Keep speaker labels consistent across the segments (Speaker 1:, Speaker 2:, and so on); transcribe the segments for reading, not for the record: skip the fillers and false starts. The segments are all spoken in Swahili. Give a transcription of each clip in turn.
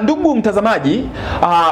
Speaker 1: Ndugu mtazamaji,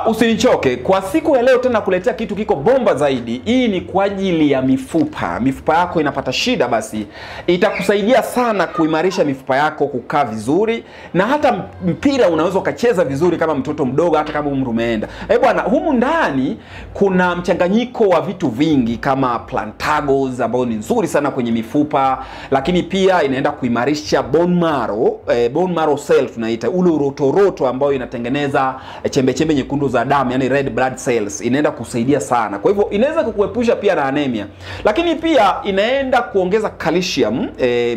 Speaker 1: usinichoke. Kwa siku ya leo tena kuletea kitu kiko bomba zaidi. Hii ni kwa ajili ya mifupa. Mifupa yako inapata shida, basi itakusaidia sana kuimarisha mifupa yako kukaa vizuri, na hata mpira unaweza ukacheza vizuri kama mtoto mdogo, hata kama umri umeenda. Bwana, humu ndani kuna mchanganyiko wa vitu vingi kama plantagols ambao ni nzuri sana kwenye mifupa, lakini pia inaenda kuimarisha bone marrow, bone marrow cell tunaita, ule urotoroto ambao inatengeneza chembe nyekundu za damu, yani red blood cells. Inaenda kusaidia sana. Kwa hivyo inaweza kukuepusha pia na anemia. Lakini pia inaenda kuongeza calcium,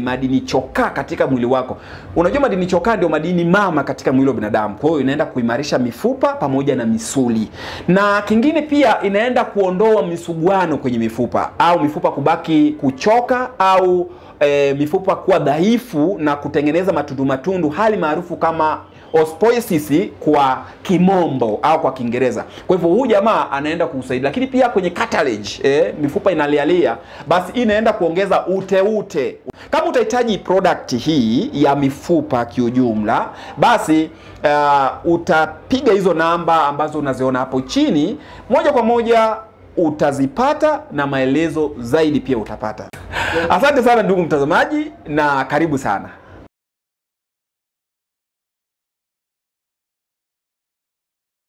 Speaker 1: madini chokaa katika mwili wako. Unajua madini chokaa ndio madini mama katika mwili wa binadamu. Kwa hiyo inaenda kuimarisha mifupa pamoja na misuli. Na kingine pia inaenda kuondoa misuguano kwenye mifupa, au mifupa kubaki kuchoka, au mifupa kuwa dhaifu na kutengeneza matundu, hali maarufu kama osteoporosis kwa kimombo au kwa Kiingereza. Kwa hivyo huyu jamaa anaenda kusaidia. Lakini pia kwenye cartilage, mifupa inalialia, basi inaenda kuongeza ute. Kama utahitaji product hii ya mifupa kiujumla, basi utapiga hizo namba ambazo unaziona hapo chini, moja kwa moja utazipata na maelezo zaidi pia utapata. Asante sana ndugu mtazamaji, na karibu sana.